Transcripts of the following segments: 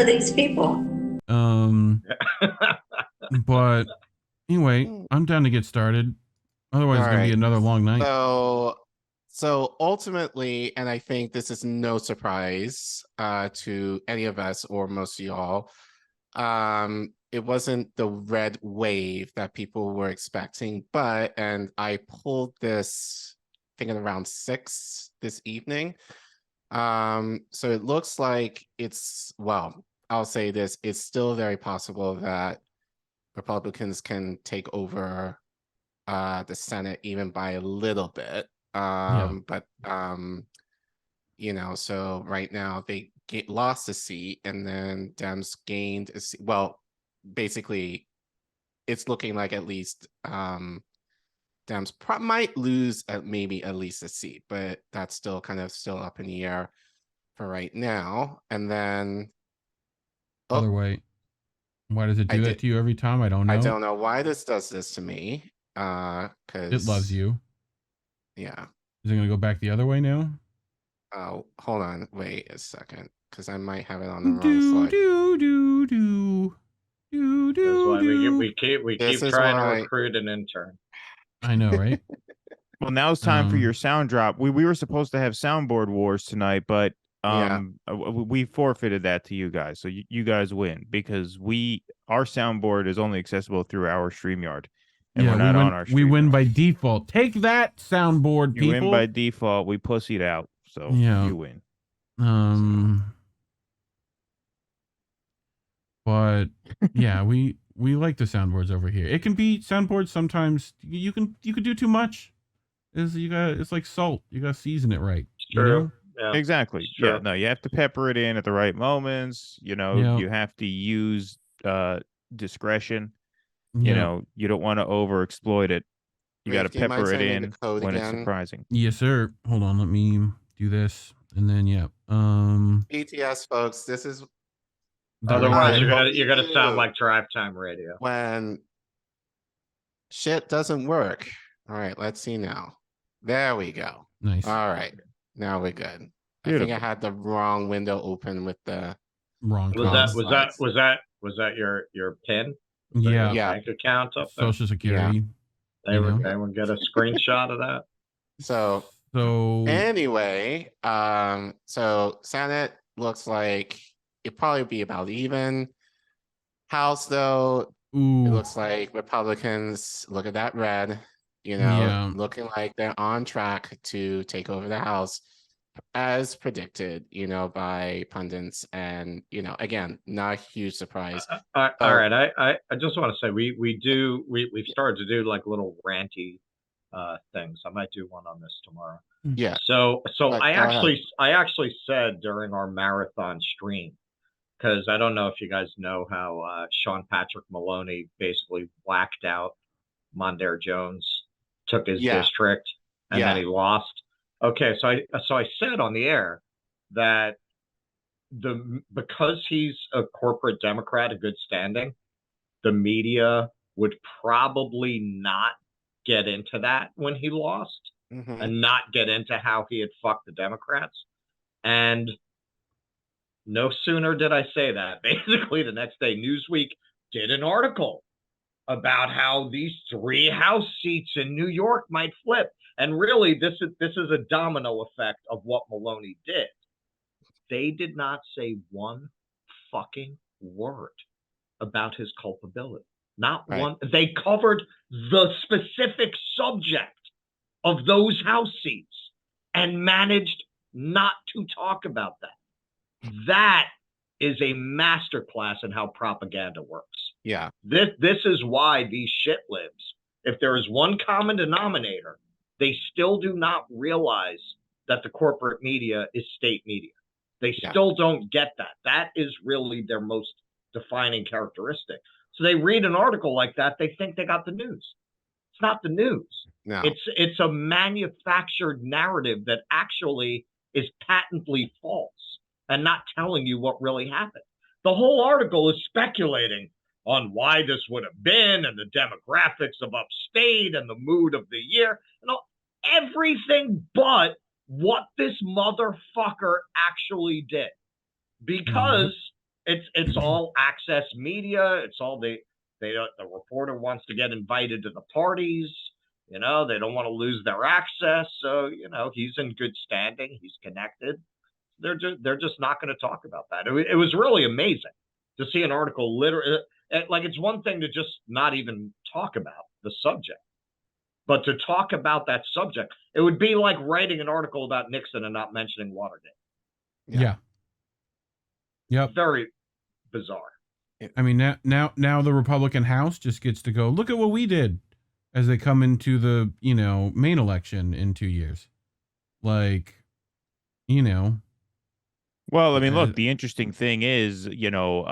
are these people? But anyway, I'm down to get started. Otherwise, it's going to be another long night. So ultimately, and I think this is no surprise to any of us or most of y'all, it wasn't the red wave that people were expecting, and I pulled this, I think at around 6 this evening. So it looks like I'll say this, it's still very possible that Republicans can take over the Senate even by a little bit. But so right now they lost a seat, and then Dems gained a seat. Well, basically, it's looking like at least Dems might lose maybe at least a seat, but that's still up in the air for right now. And then other way. Why does it do that to you every time? I don't know. I don't know why this does this to me. Because it loves you. Yeah. Is it gonna go back the other way now? Oh, hold on. Wait a second, because I might have it on the wrong slide. That's why we keep trying to recruit an intern. I know, right? Well, now it's time for your sound drop. We were supposed to have soundboard wars tonight, but we forfeited that to you guys. So you guys win, because our soundboard is only accessible through our StreamYard. And we're not on our StreamYard. We win by default. Take that, soundboard people. You win by default. We pussied out. So you win. But yeah, we like the soundboards over here. It can be soundboards sometimes. You can do too much. It's like salt. You gotta season it right. Sure. You know? Yeah. Exactly. Sure. Yeah. No, you have to pepper it in at the right moments. You have to use discretion. You don't want to overexploit it. You got to pepper it in when it's surprising. Yes, sir. Hold on, let me do this, and then BTS folks, this is. Otherwise, you're gonna sound like drive time radio when shit doesn't work. All right, let's see now. There we go. Nice. All right, now we're good. Beautiful. I think I had the wrong window open with the wrong. Was that your PIN? Yeah. Bank account up there? Social Security. Yeah. They would get a screenshot of that. So anyway, so Senate looks like it'd probably be about even. House, though, it looks like Republicans, look at that red, looking like they're on track to take over the House as predicted, by pundits. And, again, not a huge surprise. All right. I just want to say we've started to do like little ranty things. I might do one on this tomorrow. Yeah. So I actually said during our marathon stream, because I don't know if you guys know how Sean Patrick Maloney basically whacked out Mondaire Jones, took his district, and then he lost. Okay, so I said on the air that because he's a corporate Democrat, a good standing, the media would probably not get into that when he lost, and not get into how he had fucked the Democrats. And no sooner did I say that, basically the next day, Newsweek did an article about how these 3 House seats in New York might flip. And really, this is a domino effect of what Maloney did. They did not say one fucking word about his culpability. Not one. They covered the specific subject of those House seats and managed not to talk about that. That is a masterclass in how propaganda works. Yeah. This is why these shit libs, if there is one common denominator, they still do not realize that the corporate media is state media. They still don't get that. That is really their most defining characteristic. So they read an article like that, they think they got the news. It's not the news. No. It's a manufactured narrative that actually is patently false and not telling you what really happened. The whole article is speculating on why this would have been and the demographics of upstate and the mood of the year, everything but what this motherfucker actually did. Because It's all access media. It's all the reporter wants to get invited to the parties. You know, they don't want to lose their access. So, you know, he's in good standing. He's connected. They're just not going to talk about that. It was really amazing to see an article literally, like, it's one thing to just not even talk about the subject, but to talk about that subject, it would be like writing an article about Nixon and not mentioning Watergate. Yeah. Yep. Very bizarre. I mean, now the Republican House just gets to go, look at what we did as they come into the, you know, main election in 2 years. Like, you know. Well, I mean, look, the interesting thing is, you know,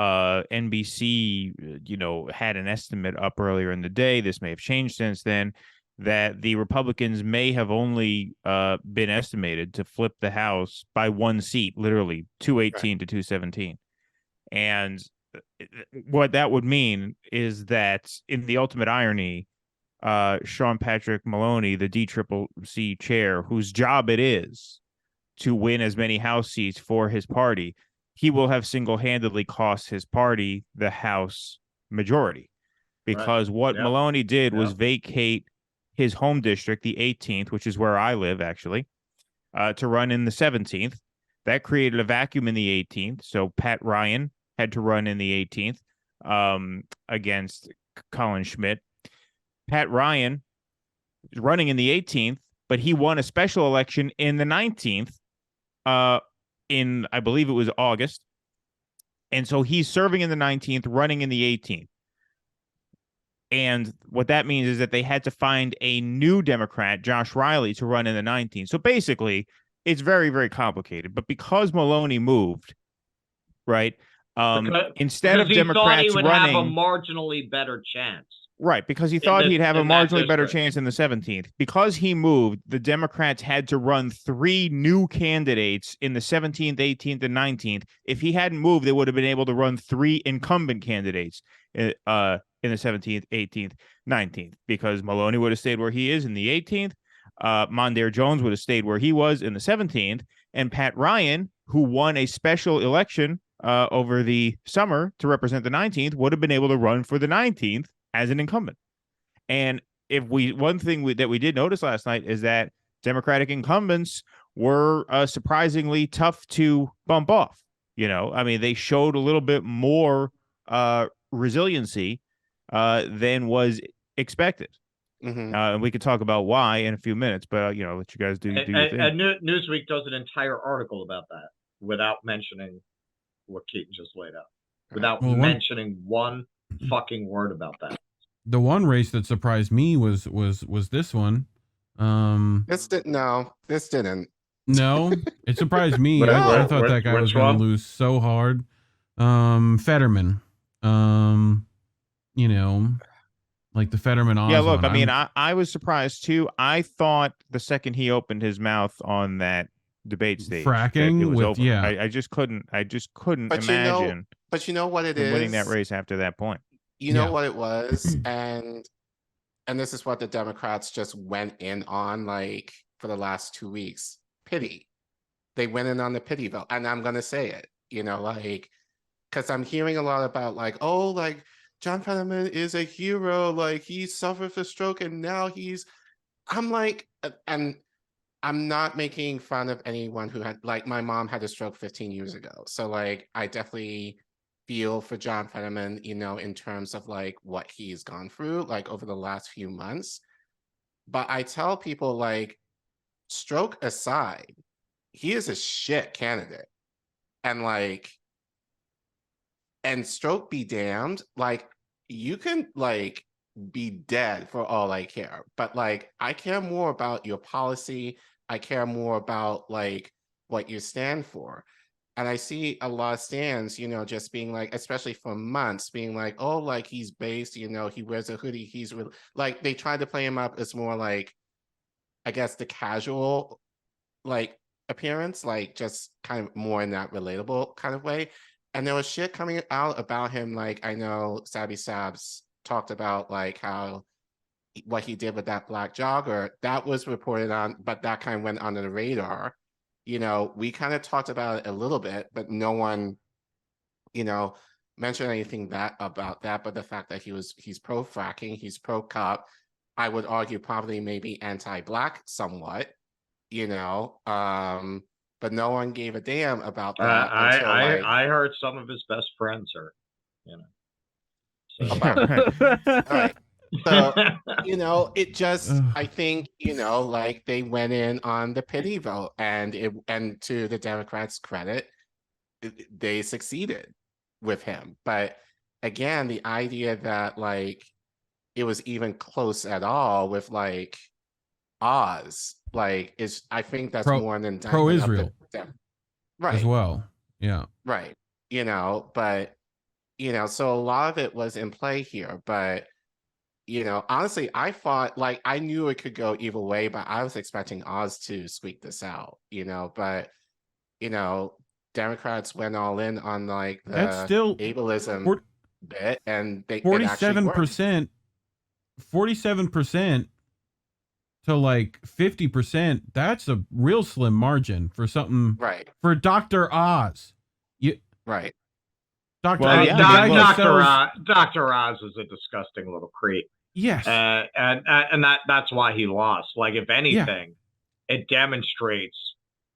NBC, you know, had an estimate up earlier in the day. This may have changed since then, that the Republicans may have only been estimated to flip the House by 1 seat, literally 218 to 217. And what that would mean is that, in the ultimate irony, Sean Patrick Maloney, the DCCC chair, whose job it is to win as many House seats for his party, he will have single-handedly cost his party the House majority, because what Maloney did was vacate his home district, the 18th, which is where I live, actually, to run in the 17th. That created a vacuum in the 18th, so Pat Ryan had to run in the 18th against Colin Schmidt. Pat Ryan is running in the 18th, but he won a special election in the 19th, in, I believe it was August. And so he's serving in the 19th, running in the 18th. And what that means is that they had to find a new Democrat, Josh Riley, to run in the 19th. So basically, it's very, very complicated. But because Maloney moved, right, instead of Democrats running, have a marginally better chance. Right, because he thought he'd have a marginally better chance in the 17th. Because he moved, the Democrats had to run 3 new candidates in the 17th, 18th, and 19th. If he hadn't moved, they would have been able to run 3 incumbent candidates in the 17th, 18th, 19th, because Maloney would have stayed where he is in the 18th. Mondaire Jones would have stayed where he was in the 17th. And Pat Ryan, who won a special election over the summer to represent the 19th, would have been able to run for the 19th as an incumbent. And one thing that we did notice last night is that Democratic incumbents were surprisingly tough to bump off. You know, I mean, they showed a little bit more resiliency than was expected. Mm-hmm. And we could talk about why in a few minutes, but you know, let you guys do your thing. And Newsweek does an entire article about that without mentioning what Keaton just laid out, without mentioning one fucking word about that. The one race that surprised me was this one. This didn't. No, it surprised me. I thought that guy was going to lose so hard. Fetterman. You know, like the Fetterman. Yeah, look, I mean, I was surprised too. I thought the second he opened his mouth on that debate stage, fracking it was with over. Yeah. I just couldn't imagine. But you know what it is? Winning that race after that point. You know what it was, and this is what the Democrats just went in on, like, for the last 2 weeks. Pity. They went in on the pity vote, and I'm gonna say it. You know, like, because I'm hearing a lot about, like, oh, like, John Fetterman is a hero, like, he suffered a stroke and now I'm like, and I'm not making fun of anyone who had, like, my mom had a stroke 15 years ago, so, like, I definitely feel for John Fetterman, you know, in terms of, like, what he's gone through, like, over the last few months. But I tell people, like, stroke aside, he is a shit candidate. And, like, and stroke be damned, like, you can, like, be dead for all I care. But, like, I care more about your policy. I care more about, like, what you stand for. And I see a lot of stands, you know, just being like, especially for months, being like, oh, like, he's based, you know, he wears a hoodie. He's really, like, they tried to play him up as more like, I guess, the casual, like, appearance, like, just kind of more in that relatable kind of way. And there was shit coming out about him. Like, I know Sabby Sabs talked about, like, how what he did with that black jogger, that was reported on, but that kind of went under the radar. You know, we kind of talked about it a little bit, but no one mention anything about that, but the fact that he's pro fracking, he's pro cop, I would argue probably maybe anti-black somewhat, but no one gave a damn about that until I heard some of his best friends are, So. All right. So, it just, I think, like they went in on the pity vote, and to the Democrats' credit, they succeeded with him. But again, the idea that like it was even close at all with like Oz, like I think that's more than pro-Israel right as well. Yeah. Right. But so a lot of it was in play here, but honestly, I thought like I knew it could go either way, but I was expecting Oz to squeak this out, but Democrats went all in on like the That's still ableism bit, and they 47%, 47% to like 50%. That's a real slim margin for something for Dr. Oz. Right. Dr. Oz is a disgusting little creep. Yes. And that's why he lost. Like, if anything, it demonstrates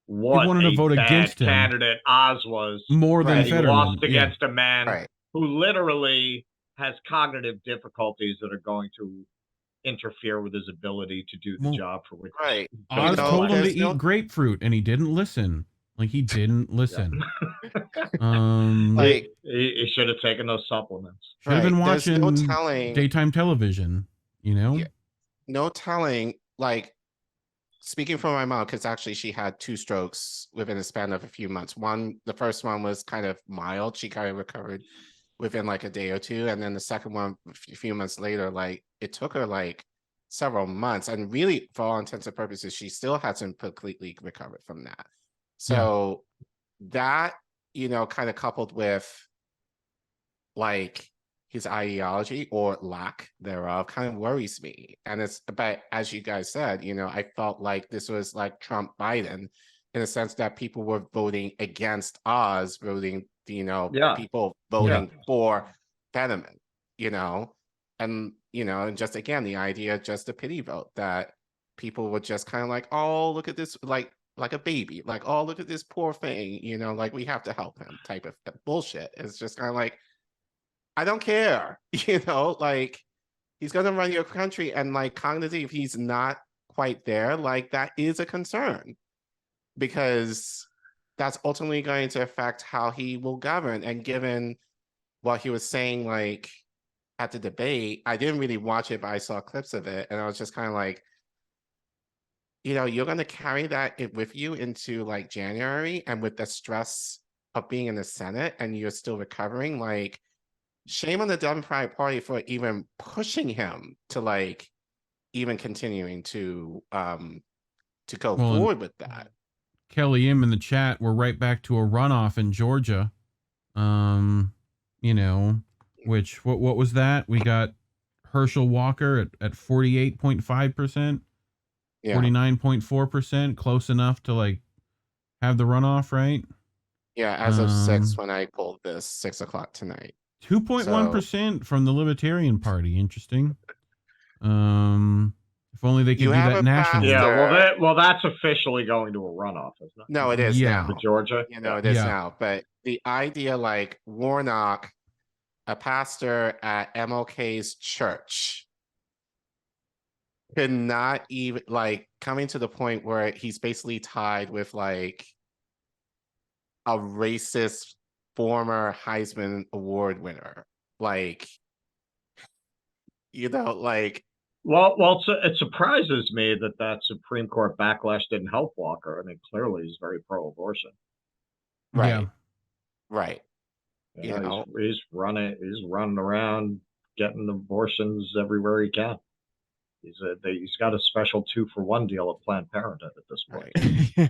what he wanted to vote against him. Candidate Oz was. More than he Fetterman. lost against a man who literally has cognitive difficulties that are going to interfere with his ability to do the job for which. Right. Oz told him to eat grapefruit, and he didn't listen. Like, he didn't listen. Like he should have taken those supplements. Should have been watching daytime television, Yeah. No telling, like, speaking for my mom, because actually she had 2 strokes within a span of a few months. The first one was kind of mild. She kind of recovered within like a day or 2. And then the second one, a few months later, like it took her like several months. And really, for all intents and purposes, she still hasn't completely recovered from that. So that, kind of coupled with like his ideology or lack thereof kind of worries me. And but as you guys said, I felt like this was like Trump Biden in the sense that people were voting against Oz, voting, people voting for Fetterman, and, and just again, the idea, just a pity vote that people would just kind of like, oh, look at this, like a baby, like, oh, look at this poor thing, like we have to help him type of bullshit. It's just kind of like, I don't care, like he's going to run your country, and like cognitively, if he's not quite there, like that is a concern, because that's ultimately going to affect how he will govern. And given what he was saying, like at the debate, I didn't really watch it, but I saw clips of it, and I was just kind of like, you're going to carry that with you into like January, and with the stress of being in the Senate and you're still recovering, like shame on the Democratic Party for even pushing him to like even continuing to go forward with that. Kelly M in the chat, we're right back to a runoff in Georgia. Which what was that? We got Herschel Walker at 48.5%. 49.4%, close enough to like have the runoff, right? Yeah, as of 6 when I pulled this, 6 o'clock tonight. 2.1% from the Libertarian Party. Interesting. If only they could do that nationally. Yeah, well, that's officially going to a runoff, isn't it? No, it is now. For Georgia? It is now. But the idea, like Warnock, a pastor at MLK's church, could not even like coming to the point where he's basically tied with like a racist former Heisman Award winner, like like. Well, it surprises me that Supreme Court backlash didn't help Walker. I mean, clearly he's very pro-abortion. Right. He's running around getting abortions everywhere he can. He's got a special 2-for-1 deal at Planned Parenthood at this point.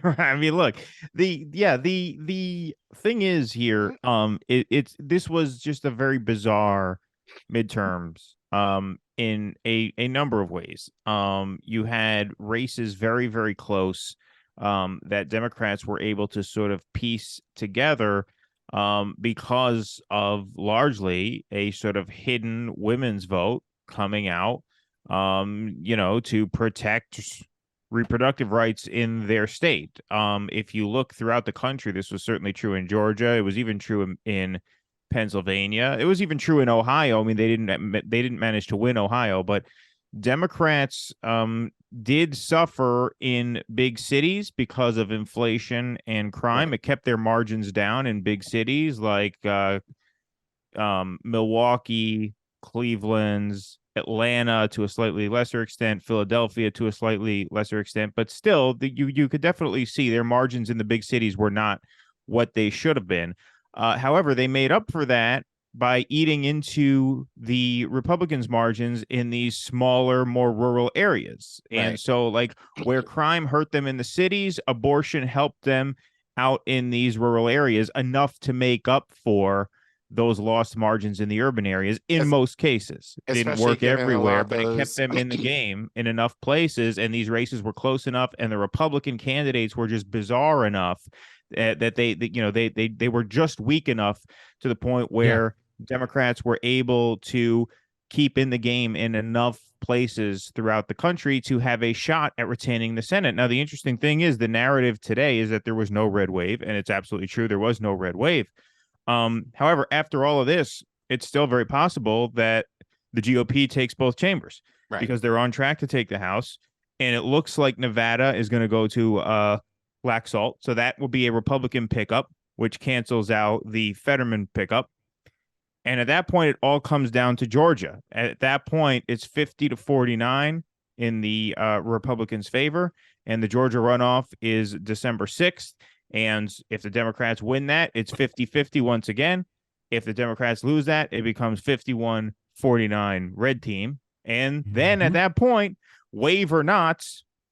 Right. I mean, look, the thing is here, this was just a very bizarre midterms, in a number of ways. You had races very, very close, that Democrats were able to sort of piece together, because of largely a sort of hidden women's vote coming out, to protect reproductive rights in their state. If you look throughout the country, this was certainly true in Georgia. It was even true in Pennsylvania. It was even true in Ohio. I mean, they didn't manage to win Ohio, but Democrats did suffer in big cities because of inflation and crime. Right. It kept their margins down in big cities like Milwaukee, Cleveland's, Atlanta to a slightly lesser extent, Philadelphia to a slightly lesser extent, but still, you could definitely see their margins in the big cities were not what they should have been. However, they made up for that by eating into the Republicans' margins in these smaller, more rural areas. And Right. so, like, where crime hurt them in the cities, abortion helped them out in these rural areas enough to make up for those lost margins in the urban areas in most cases. It didn't Especially work given a lot everywhere, of but it kept those- them in the game in enough places, and these races were close enough, and the Republican candidates were just bizarre enough that they were just weak enough to the point where Democrats were able to keep in the game in enough places throughout the country to have a shot at retaining the Senate. Now, the interesting thing is the narrative today is that there was no red wave, and it's absolutely true. There was no red wave. However, after all of this, it's still very possible that the GOP takes both chambers because they're on track to take the House. And it looks like Nevada is going to go to black salt. So that will be a Republican pickup, which cancels out the Fetterman pickup. And at that point, it all comes down to Georgia. At that point, it's 50-49 in the Republicans' favor. And the Georgia runoff is December 6th. And if the Democrats win that, it's 50-50 once again. If the Democrats lose that, it becomes 51-49 red team. And then at that point, wave or not,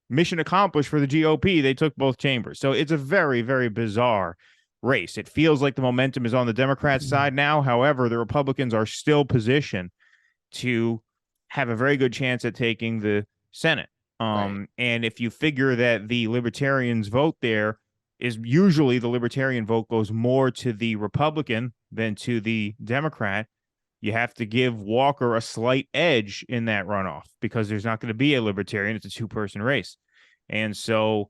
mission accomplished for the GOP. They took both chambers. So it's a very, very bizarre race. It feels like the momentum is on the Democrats' side now. However, the Republicans are still positioned to have a very good chance at taking the Senate. And if you figure that the Libertarians vote there, is usually the Libertarian vote goes more to the Republican than to the Democrat, you have to give Walker a slight edge in that runoff because there's not going to be a Libertarian. It's a two-person race. And so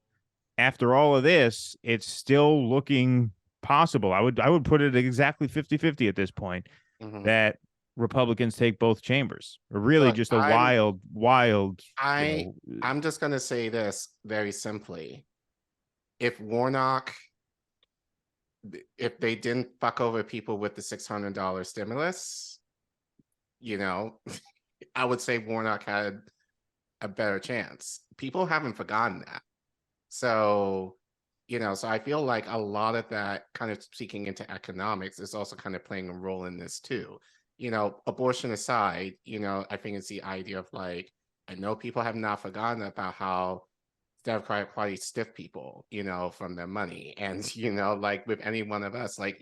after all of this, it's still looking possible. I would put it at exactly 50-50 at this point that Republicans take both chambers. Really just a wild. I'm just going to say this very simply. If they didn't fuck over people with the $600 stimulus, I would say Warnock had a better chance. People haven't forgotten that. So, so I feel like a lot of that kind of speaking into economics is also kind of playing a role in this too. Abortion aside, I think it's the idea of like, I know people have not forgotten about how Democratic Party stiff people, from their money. And, like with any one of us, like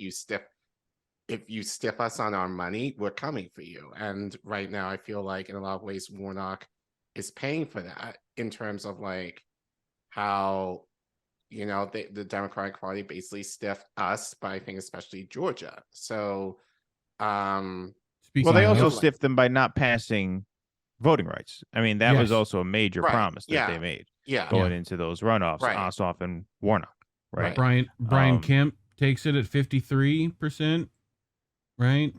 if you stiff us on our money, we're coming for you. And right now, I feel like in a lot of ways, Warnock is paying for that in terms of like how, the Democratic Party basically stiffed us, but I think especially Georgia. So, they also stiffed them by not passing voting rights. I mean, that was also a major promise that they made. Going into those runoffs, Ossoff and Warnock, right? Brian Kemp takes it at 53%, right?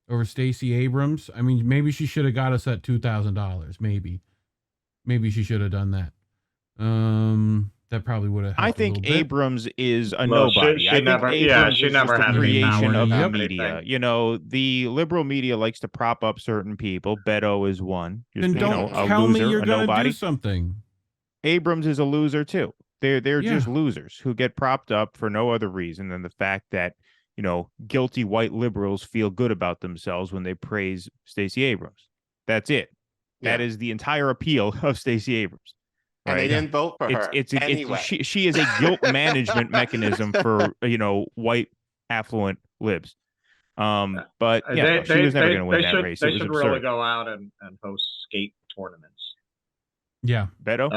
Over Stacey Abrams. I mean, maybe she should have got us at $2,000. Maybe she should have done that. That probably would have. I think Abrams is a Well, nobody. she never had the creation of the anything. media. The liberal media likes to prop up certain people. Beto is one. Then don't tell me you're going to do something. Abrams is a loser too. They're just losers who get propped up for no other reason than the fact that guilty white liberals feel good about themselves when they praise Stacey Abrams. That's it. That is the entire appeal of Stacey Abrams. And they didn't vote for her. Anyway. She is a guilt management memechanism for white affluent libs. But she was never going to win that race. They should really go out and host skate tournaments. Yeah, Beto.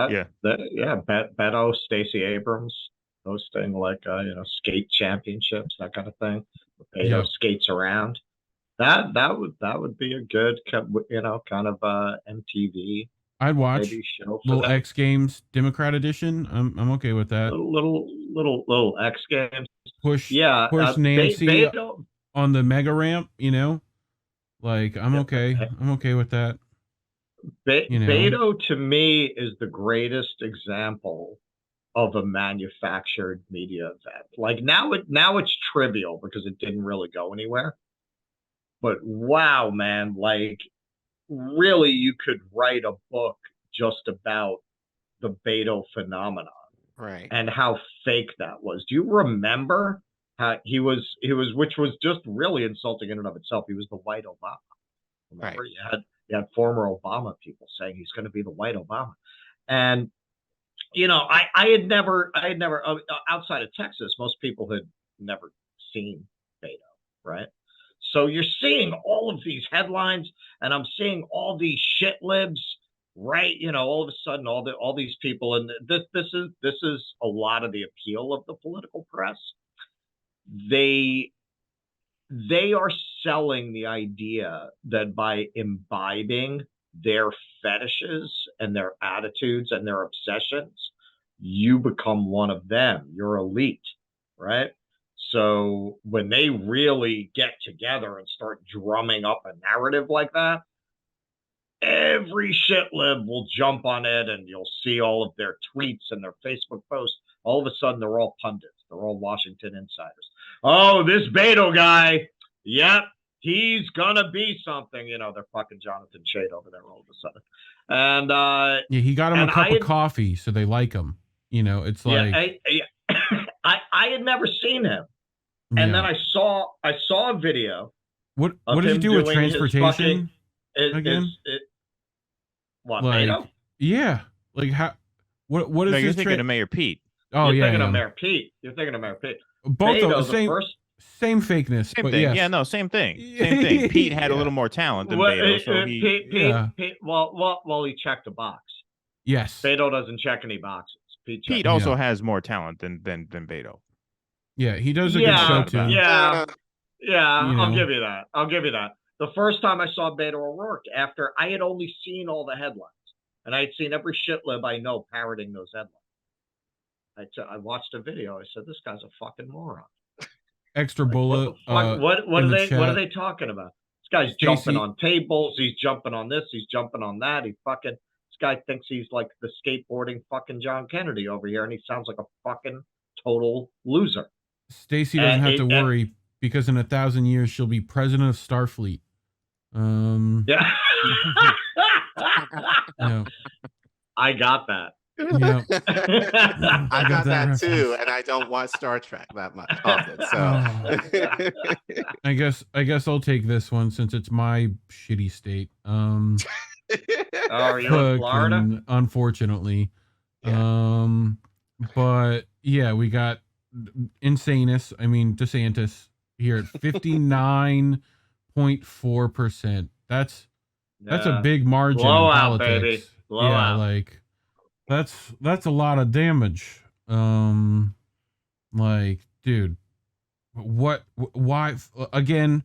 Beto, Stacey Abrams. hosting like skate championships, that kind of thing. Beto skates around. That would be a good kind of MTV. I'd watch maybe show for little that. X Games Democrat edition. I'm okay with that. Little X Games. Push Push Nancy Beto, on the mega ramp. Like I'm okay. I'm okay with that. Beto to me is the greatest example of a manufactured media event. Like now it's trivial because it didn't really go anywhere. But wow, man, like really you could write a book just about the Beto phenomenon. Right. And how fake that was. Do you remember how he was, which was just really insulting in and of itself. He was the white Obama. Remember, right. You had former Obama people saying he's going to be the white Obama. And, I had never, outside of Texas, most people had never seen Beto, right? So you're seeing all of these headlines, and I'm seeing all these shit libs, right? All of a sudden, all these people, and this is a lot of the appeal of the political press. They are selling the idea that by imbibing their fetishes and their attitudes and their obsessions, you become one of them. You're elite, right? So when they really get together and start drumming up a narrative like that, every shit lib will jump on it, and you'll see all of their tweets and their Facebook posts. All of a sudden, they're all pundits. They're all Washington insiders. Oh, this Beto guy, yep, he's gonna be something. They're fucking Jonathan Chait over there all of a sudden. And he got him a cup of coffee, so they like him. It's like I had never seen him, and then I saw a video. What did he do with transportation? What, like, Beto? Yeah. Like how? What is? No, you're thinking of Mayor Pete. Oh, you're thinking of Mayor Pete. You're thinking of Mayor Pete. Both of the same fakeness. Same but thing. Yes. Yeah, no, same thing. Same thing. Pete had a little more talent than Beto, so Pete, well, he checked a box. Yes. Beto doesn't check any boxes. Pete also has more talent than Beto. Yeah, he does a good show too. Yeah. I'll give you that. The first time I saw Beto O'Rourke, after I had only seen all the headlines, and I had seen every shit lib I know parroting those headlines. I watched a video. I said, "This guy's a fucking moron." Extra bullet. What are they talking about? This guy's jumping on tables. He's jumping on this. He's jumping on that. This guy thinks he's like the skateboarding fucking John Kennedy over here, and he sounds like a fucking total loser. Stacy doesn't have to worry because in 1,000 years she'll be president of Starfleet. Yeah. Yeah. I got that. Yeah. I got that too, and I don't watch Star Trek that much often. So I guess I'll take this one since it's my shitty state. Oh, are you in Florida? Unfortunately. Yeah. But yeah, we got DeSantis here at 59.4%. That's a big margin. Blowout, in politics. baby. Blowout. Yeah, like that's a lot of damage. Like, dude, why again?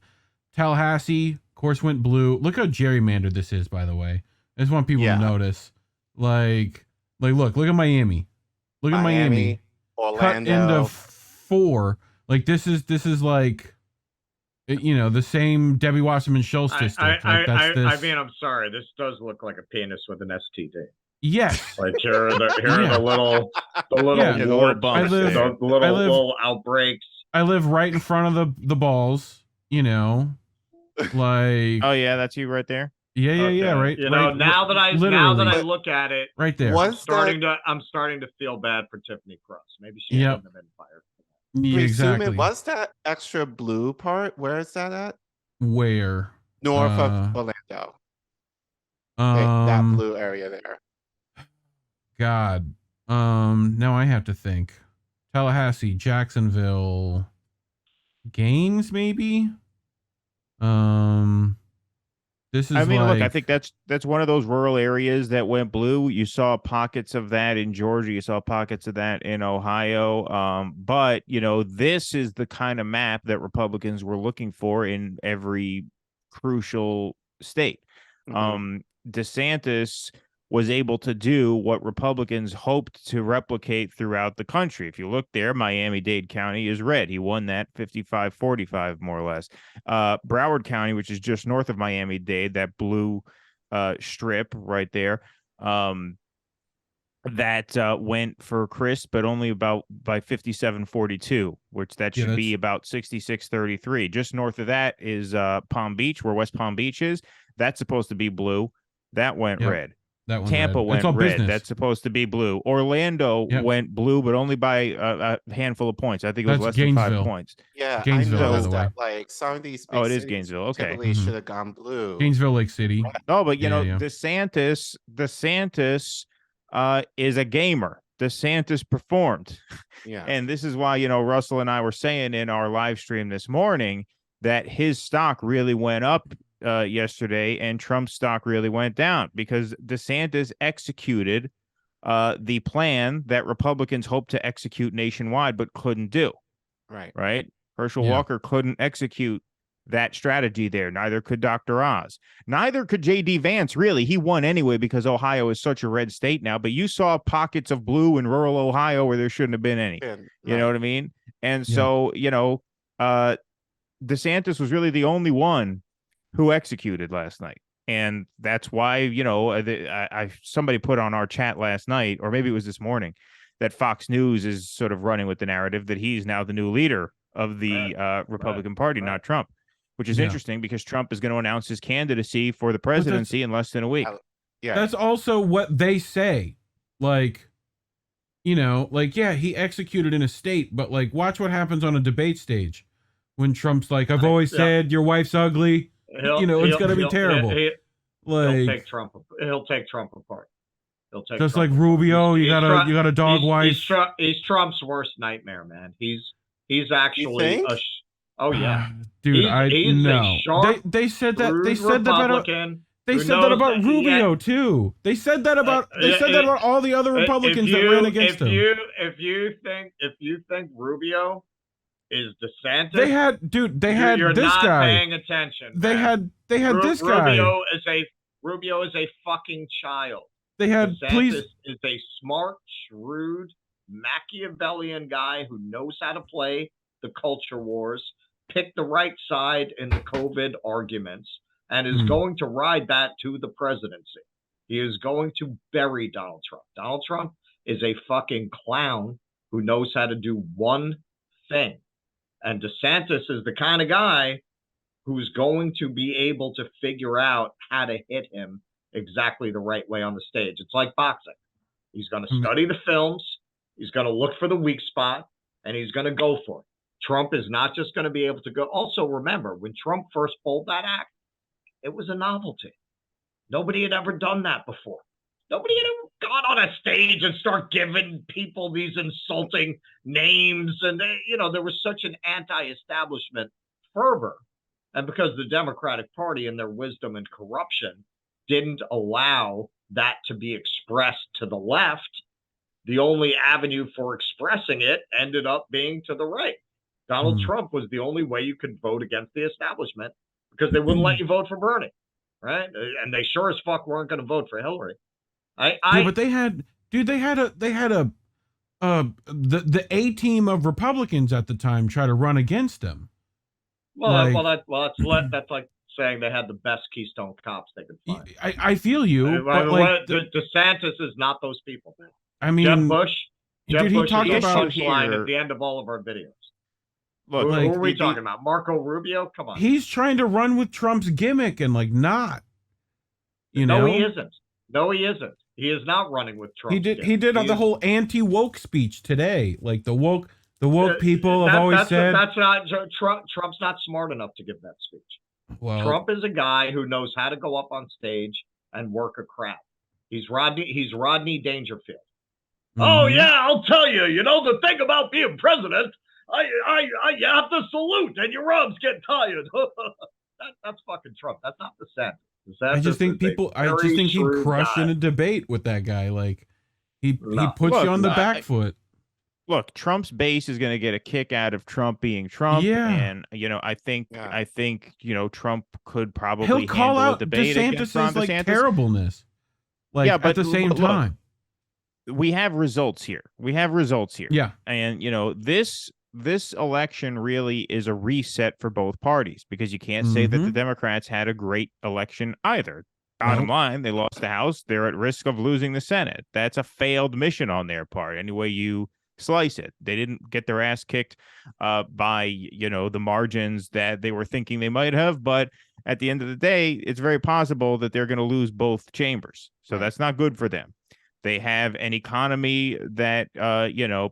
Tallahassee, of course, went blue. Look how gerrymandered this is, by the way. I just want people to notice. Like look at Miami. Look at Miami. Orlando. Cut into 4. Like this is like, the same Debbie Wasserman Schultz district. I mean, I'm sorry. This does look like a penis with an STD. Yes. Like here are the little bumps, the little outbreaks. I live right in front of the balls. Like. Oh yeah, that's you right there. Yeah. Right. Now that I look at it, right there. I'm starting to feel bad for Tiffany Cross. Maybe she shouldn't have been fired. Yeah, exactly. Was that extra blue part? Where is that at? Where? North of Orlando. That blue area there. God. Now I have to think. Tallahassee, Jacksonville, Gaines, maybe. This is I mean, look, I like- think that's one of those rural areas that went blue. You saw pockets of that in Georgia. You saw pockets of that in Ohio. But this is the kind of map that Republicans were looking for in every crucial state. DeSantis was able to do what Republicans hoped to replicate throughout the country. If you look there, Miami-Dade County is red. He won that 55-45, more or less. Broward County, which is just north of Miami-Dade, that blue strip right there, that went for Chris, but only about by 57-42, which that should be about 66-33. Just north of that is Palm Beach, where West Palm Beach is. That's supposed to be blue. That went red. That Tampa went red. Business. That's supposed to be blue. Orlando went blue, but only by a handful of points. I think it was less than 5 points. Yeah, Gainesville, I by the way. noticed that. Like some of these big it is cities Gainesville. Okay, typically should have gone blue. Gainesville, Lake City. Oh, but DeSantis is a gamer. DeSantis performed. Yeah, And this is why Russell and I were saying in our live stream this morning that his stock really went up yesterday and Trump's stock really went down because DeSantis executed the plan that Republicans hoped to execute nationwide but couldn't do. Right? Herschel Walker couldn't execute that strategy there. Neither could Dr. Oz. Neither could J.D. Vance, really. He won anyway because Ohio is such a red state now. But you saw pockets of blue in rural Ohio where there shouldn't have been any. You know what I mean? And so, DeSantis was really the only one who executed last night. And that's why, somebody put on our chat last night, or maybe it was this morning, that Fox News is sort of running with the narrative that he's now the new leader of the Republican Party, not Trump, which is interesting because Trump is going to announce his candidacy for the presidency in less than a week. That's also what they say. Like, he executed in a state, but like, watch what happens on a debate stage when Trump's like, I've always said your wife's ugly. It's going to be terrible. He'll take Trump apart. He'll take just Trump like Rubio. You got a dog wife. He's Trump's worst nightmare, man. He's actually oh yeah, dude. He's no. They said that. They said that about. They said that about Rubio too. They said that about. They said that about all the other Republicans that ran against him. If you think Rubio is DeSantis, they had you're this not guy. paying attention. They had this guy. Rubio is a fucking child. They had DeSantis is a smart, shrewd, Machiavellian guy who knows how to play the culture wars, pick the right side in the COVID arguments, and is going to ride that to the presidency. He is going to bury Donald Trump. Donald Trump is a fucking clown who knows how to do one thing. And DeSantis is the kind of guy who's going to be able to figure out how to hit him exactly the right way on the stage. It's like boxing. He's going to study the films. He's going to look for the weak spot, and he's going to go for it. Trump is not just going to be able to go. Also, remember, when Trump first pulled that act, it was a novelty. Nobody had ever done that before. Nobody had ever gone on a stage and start giving people these insulting names. And, there was such an anti-establishment fervor. And because the Democratic Party, in their wisdom and corruption, didn't allow that to be expressed to the left, the only avenue for expressing it ended up being to the right. Donald Trump was the only way you could vote against the establishment because they wouldn't let you vote for Bernie, right? And they sure as fuck weren't going to vote for Hillary. But the A team of Republicans at the time try to run against him. That's like saying they had the best Keystone cops they could find. I feel you, but DeSantis is not those people, man. I mean, Jeb Bush he is talked the about punchline at the end of all of our videos. Look, who are we talking about? Marco Rubio? Come on. He's trying to run with Trump's gimmick and not. No, he isn't. No, he isn't. He is not running with Trump. He did the whole anti-woke speech today. Like the woke people have always said. That's not Trump. Trump's not smart enough to give that speech. Well, Trump is a guy who knows how to go up on stage and work a crowd. He's Rodney Dangerfield. Oh yeah, I'll tell you. The thing about being president, you have to salute and your arms get tired. That's fucking Trump. That's not DeSantis. I just think is a people. I just very think he'd shrewd crush guy. in a debate with that guy. Like he No. puts you Look, on the back foot. Look, Trump's base is going to get a kick out of Trump being Trump, Yeah. and I think Trump could probably He'll call handle out a debate against Ron DeSantis' like DeSantis. terribleness. Like Yeah, at but the same look, time, we have results here. Yeah, And this election really is a reset for both parties, because you can't say that the Democrats had a great election either. Bottom line, they lost the House. They're at risk of losing the Senate. That's a failed mission on their part, any way you slice it. They didn't get their ass kicked by the margins that they were thinking they might have, but at the end of the day, it's very possible that they're going to lose both chambers. So that's not good for them. They have an economy that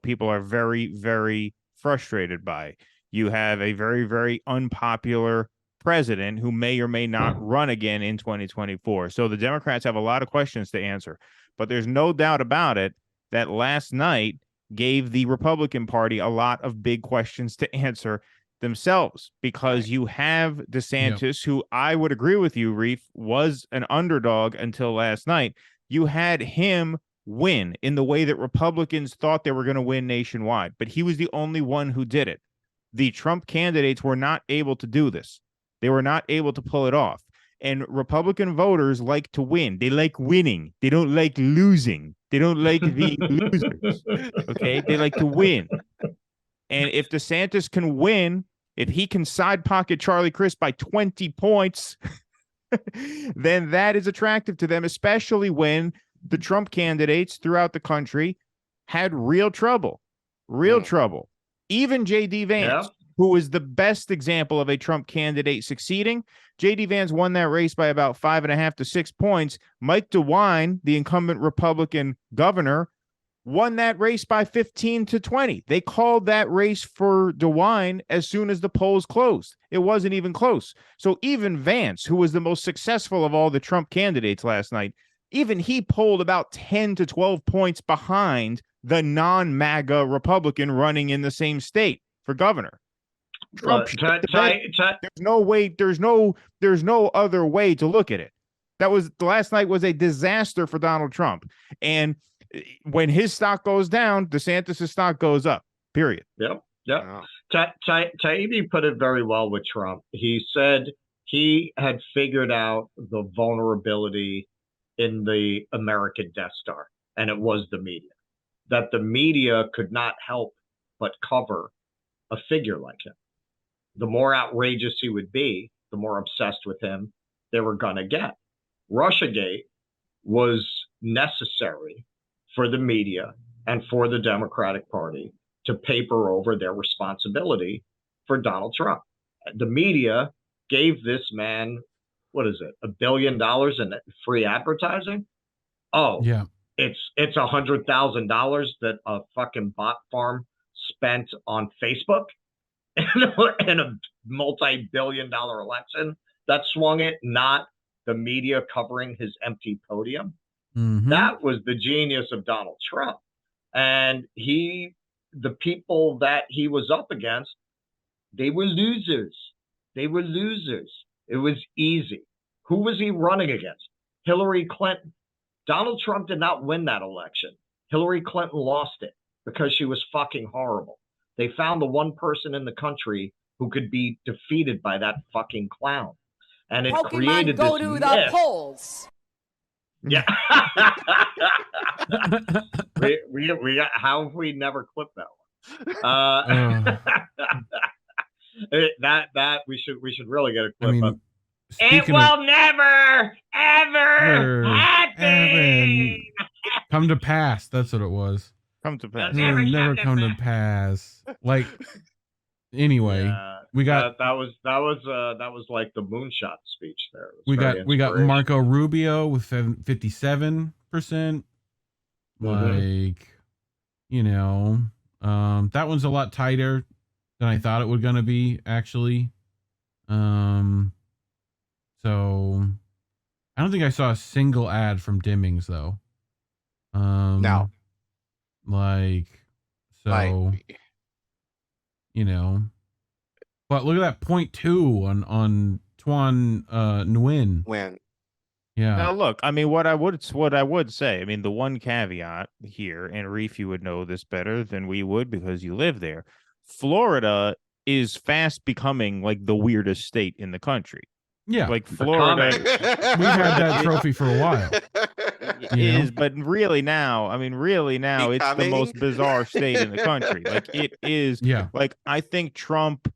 people are very, very frustrated by. You have a very, very unpopular president who may or may not run again in 2024. So the Democrats have a lot of questions to answer, but there's no doubt about it that last night gave the Republican Party a lot of big questions to answer themselves, because you have DeSantis, who I would agree with you, Reef, was an underdog until last night. You had him win in the way that Republicans thought they were going to win nationwide, but he was the only one who did it. The Trump candidates were not able to do this. They were not able to pull it off. And Republican voters like to win. They like winning. They don't like losing. They don't like being losers. Okay? They like to win. And if DeSantis can win, if he can side pocket Charlie Crist by 20 points, then that is attractive to them, especially when the Trump candidates throughout the country had real trouble. Even J.D. Vance, who is the best example of a Trump candidate succeeding. J.D. Vance won that race by about 5.5 to 6 points. Mike DeWine, the incumbent Republican governor, won that race by 15 to 20. They called that race for DeWine as soon as the polls closed. It wasn't even close. So even Vance, who was the most successful of all the Trump candidates last night, even he polled about 10 to 12 points behind the non-MAGA Republican running in the same state for governor. Trump, there's no other way to look at it. Last night was a disaster for Donald Trump. And when his stock goes down, DeSantis' stock goes up, period. Yep. Taibbi put it very well with Trump. He said he had figured out the vulnerability in the American Death Star, and it was the media. That the media could not help but cover a figure like him. The more outrageous he would be, the more obsessed with him they were going to get. Russiagate was necessary for the media and for the Democratic Party to paper over their responsibility for Donald Trump. The media gave this man, what is it, $1 billion in free advertising? Oh, yeah. It's $100,000 that a fucking bot farm spent on Facebook in a multi-billion-dollar election that swung it, not the media covering his empty podium. That was the genius of Donald Trump. And the people that he was up against, they were losers. It was easy. Who was he running against? Hillary Clinton. Donald Trump did not win that election. Hillary Clinton lost it because she was fucking horrible. They found the one person in the country who could be defeated by that fucking clown. And it created this myth. The polls. Yeah. we got, how have we never clipped that one? That we should really get a clip of. It will never, ever happen. Come to pass. That's what it was. Come to pass. Never come to pass. Like, anyway, we got that was like the moonshot speech there. We got Marco Rubio with 57%. Like, that one's a lot tighter than I thought it was gonna be, actually. So I don't think I saw a single ad from Dimmings though. No. Like, so, but look at that 0.2 on Tuan Nguyen. Yeah. Now, look, I mean, what I would say, I mean, the one caveat here, and Reef, you would know this better than we would because you live there. Florida is fast becoming like the weirdest state in the country. Yeah. Like Florida, we've had that trophy for a while. But really now, I mean, it's the most bizarre state in the country. Like it is. Yeah. Like I think Trump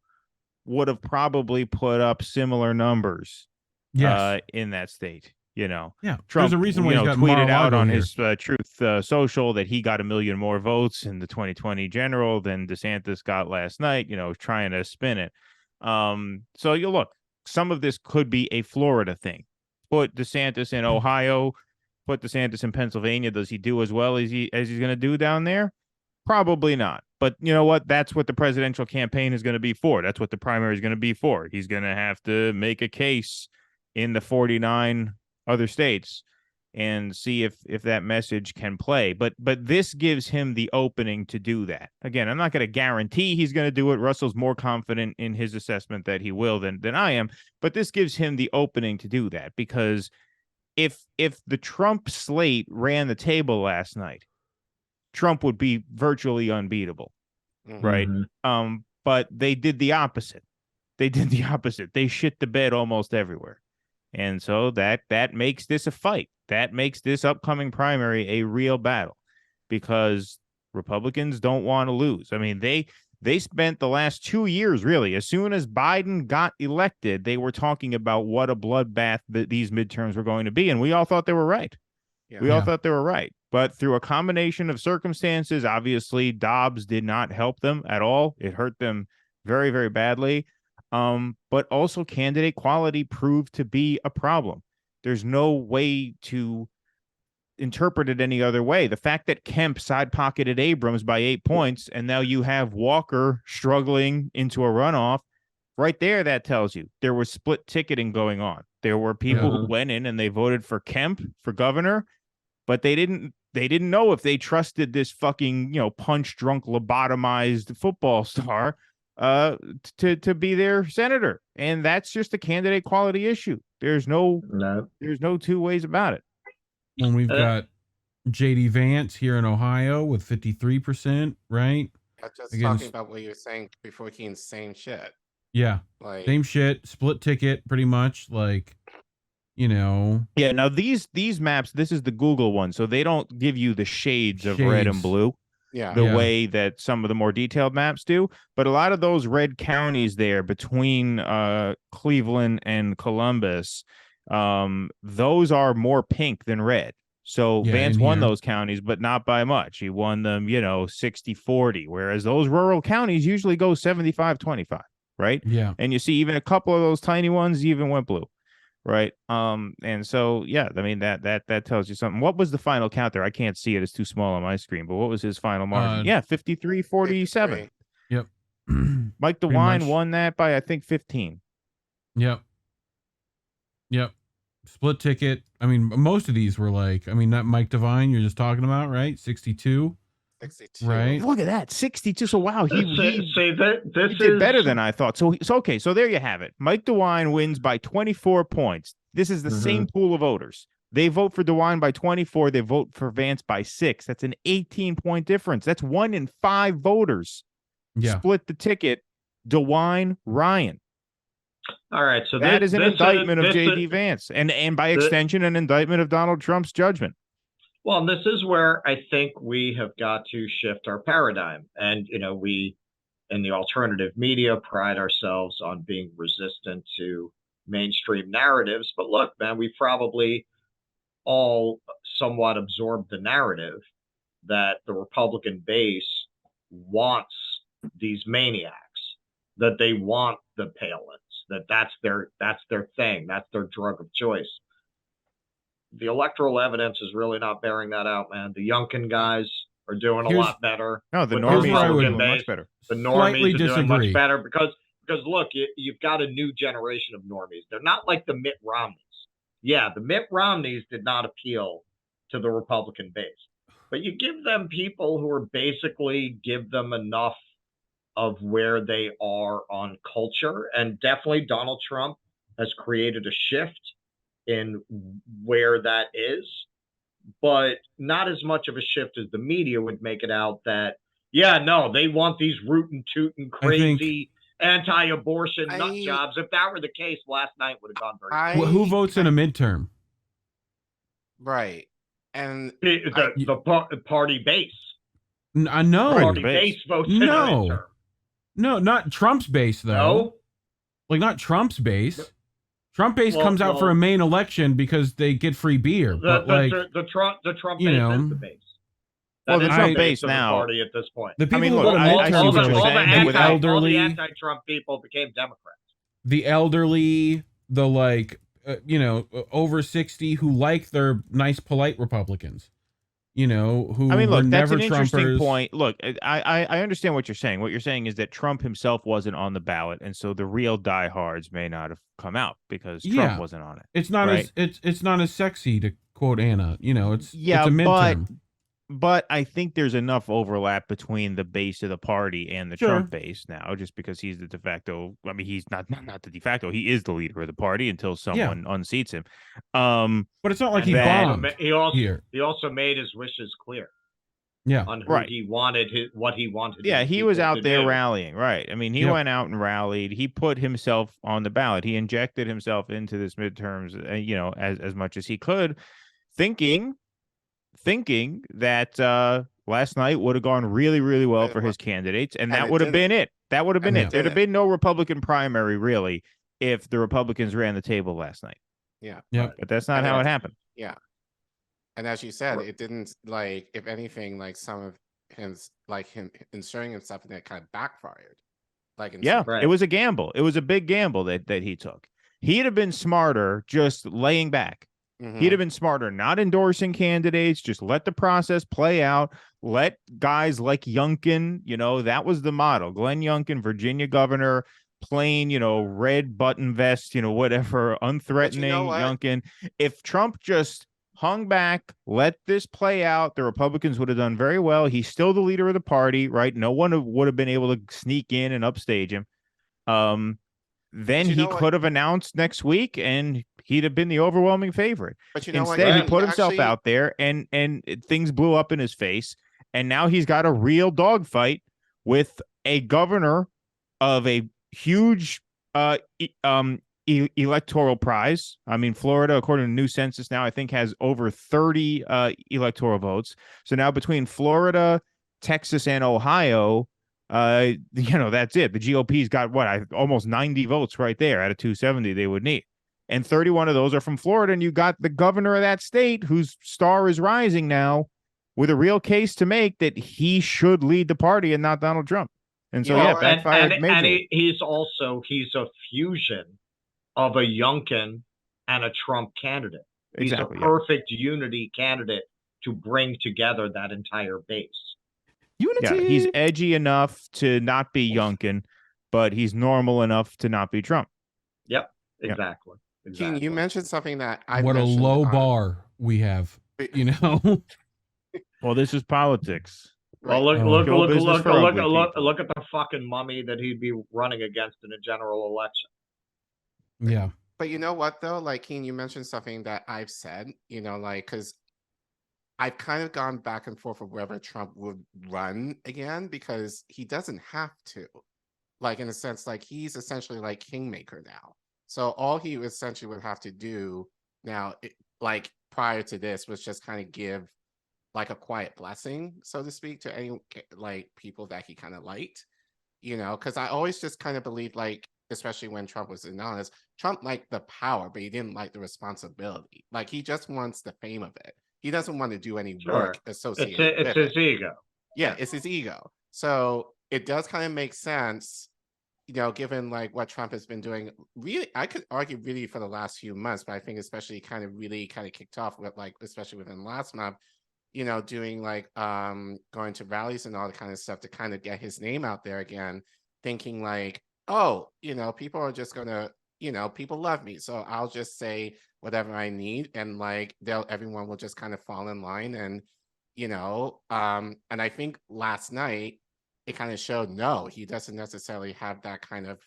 would have probably put up similar numbers. Yes. In that state. Yeah. Trump, there's a reason why he got tweeted out on here. his Truth Social that he got 1 million more votes in the 2020 general than DeSantis got last night. Trying to spin it. So you look, some of this could be a Florida thing. Put DeSantis in Ohio, put DeSantis in Pennsylvania. Does he do as well as he's going to do down there? Probably not. But you know what? That's what the presidential campaign is going to be for. That's what the primary is going to be for. He's going to have to make a case in the 49 other states and see if that message can play. But this gives him the opening to do that. Again, I'm not going to guarantee he's going to do it. Russell's more confident in his assessment that he will than I am. But this gives him the opening to do that, because if the Trump slate ran the table last night, Trump would be virtually unbeatable, right? But they did the opposite. They shit the bed almost everywhere. And so that makes this a fight. That makes this upcoming primary a real battle, because Republicans don't want to lose. I mean, they spent the last 2 years, really, as soon as Biden got elected, they were talking about what a bloodbath that these midterms were going to be. And we all thought they were right. We all thought they were right. But through a combination of circumstances, obviously, Dobbs did not help them at all. It hurt them very, very badly. But also candidate quality proved to be a problem. There's no way to interpret it any other way. The fact that Kemp side-pocketed Abrams by 8 points, and now you have Walker struggling into a runoff, right there, that tells you there was split ticketing going on. There were people who went in and they voted for Kemp for governor, but they didn't know if they trusted this fucking, punch-drunk, lobotomized football star to be their senator. And that's just a candidate quality issue. There's no two ways about it. When we've got JD Vance here in Ohio with 53%, right? Just talking about what you were saying before, Keaton, same shit. Yeah. Like same shit, split ticket, pretty much, like, Yeah, now these maps, this is the Google one, so they don't give you the shades of red and blue. The way that some of the more detailed maps do. But a lot of those red counties there between Cleveland and Columbus, those are more pink than red. So Vance won those counties, but not by much. He won them, 60-40, whereas those rural counties usually go 75-25, right? Yeah. And you see even a couple of those tiny ones even went blue. Right. And so, I mean, that tells you something. What was the final count there? I can't see it. It's too small on my screen, but what was his final margin? 53-47. Yep. Mike DeWine won that by, I think, 15. Yep. Split ticket. I mean, most of these were like, that Mike DeWine you're just talking about, right? 62. Right. Look at that. 62. So wow, he this did better than I thought. So okay, so there you have it. Mike DeWine wins by 24 points. This is the same pool of voters. They vote for DeWine by 24, they vote for Vance by 6. That's an 18-point difference. That's 1 in 5 voters. Split the ticket. DeWine, Ryan. All right, so that is an indictment of JD Vance, and by extension an indictment of Donald Trump's judgment. Well, this is where I think we have got to shift our paradigm. And, we in the alternative media pride ourselves on being resistant to mainstream narratives. But look, man, we probably all somewhat absorbed the narrative that the Republican base wants these maniacs, that they want the Palins, that's their thing, that's their drug of choice. The electoral evidence is really not bearing that out, man. The Youngkin guys are doing a lot better. No, the normies are doing much better. The normies are doing much better because look, you've got a new generation of normies. They're not like the Mitt Romneys. Yeah, the Mitt Romneys did not appeal to the Republican base. But you give them people who are basically give them enough of where they are on culture. And definitely Donald Trump has created a shift in where that is, but not as much of a shift as the media would make it out that, yeah, no, they want these rootin' tootin' crazy anti-abortion nut jobs. If that were the case, last night would have gone very well, who votes in a midterm? Right. And the party base. No. Party base votes in a midterm. No, not Trump's base, though. No? Like, not Trump's base. Trump base comes out for a main election because they get free beer. But the Trump base is the base. Well, the Trump base of now. The party at this point. The people look, all the anti-Trump people became Democrats. The elderly, the over 60 who like their nice, polite Republicans. Who look, that's never an interesting Trumpers. point. Look, I understand what you're saying. What you're saying is that Trump himself wasn't on the ballot, and so the real diehards may not have come out because Trump wasn't on it. It's not right? it's not as sexy, to quote Anna. It's a but midterm. But I think there's enough overlap between the base of the party and the Trump base now, just because he's the de facto. I mean, he's not the de facto. He is the leader of the party until someone unseats him. But it's not like he bombed. He also made his wishes clear. Yeah, on who he wanted, what he wanted. Yeah, he was out there rallying, right? I mean, he went out and rallied. He put himself on the ballot. He injected himself into this midterms, as much as he could, thinking that last night would have gone really, really well for his candidates, and that would have been it. That would have been it. There'd have been no Republican primary, really, if the Republicans ran the table last night. Yeah. But that's not how it happened. Yeah. And as you said, it didn't, if anything, some of him inserting himself in that kind of backfired. It was a gamble. It was a big gamble that he took. He'd have been smarter just laying back. Mm-hmm. He'd have been smarter not endorsing candidates, just let the process play out, let guys like Youngkin, that was the model. Glenn Youngkin, Virginia governor, plain, red button vest, whatever, unthreatening Youngkin. If Trump just hung back, let this play out, the Republicans would have done very well. He's still the leader of the party, right? No one would have been able to sneak in and upstage him. Then he could have announced next week, and he'd have been the overwhelming favorite. But instead, he put himself out there, and things blew up in his face. And now he's got a real dogfight with a governor of a huge electoral prize. I mean, Florida, according to the new census now, I think has over 30 electoral votes. So now between Florida, Texas, and Ohio, that's it. The GOP's got almost 90 votes right there out of 270 they would need. And 31 of those are from Florida. And you got the governor of that state whose star is rising now with a real case to make that he should lead the party and not Donald Trump. And so, backfired majorly. And he's a fusion of a Youngkin and a Trump candidate. He's a perfect unity candidate to bring together that entire base. Unity. Yeah, he's edgy enough to not be Youngkin, but he's normal enough to not be Trump. Yep, exactly. Keaton, you mentioned something that I what a low bar we have, Well, this is politics. Well, look at the fucking mummy that he'd be running against in a general election. Yeah. But you know what, though? Keaton, you mentioned something that I've said, because I've kind of gone back and forth of whether Trump would run again, because he doesn't have to. In a sense, he's essentially kingmaker now. So all he essentially would have to do now, prior to this, was just kind of give a quiet blessing, so to speak, to any people that he kind of liked, because I always just kind of believed, especially when Trump was in office, Trump liked the power, but he didn't like the responsibility. He just wants the fame of it. He doesn't want to do any work associated with it. It's his ego. Yeah, it's his ego. So it does kind of make sense, given what Trump has been doing. Really, I could argue really for the last few months, but I think especially kind of kicked off with especially within last month, doing going to rallies and all the kind of stuff to kind of get his name out there again, thinking people are just gonna, people love me, so I'll just say whatever I need, and everyone will just kind of fall in line, and and I think last night it kind of showed he doesn't necessarily have that kind of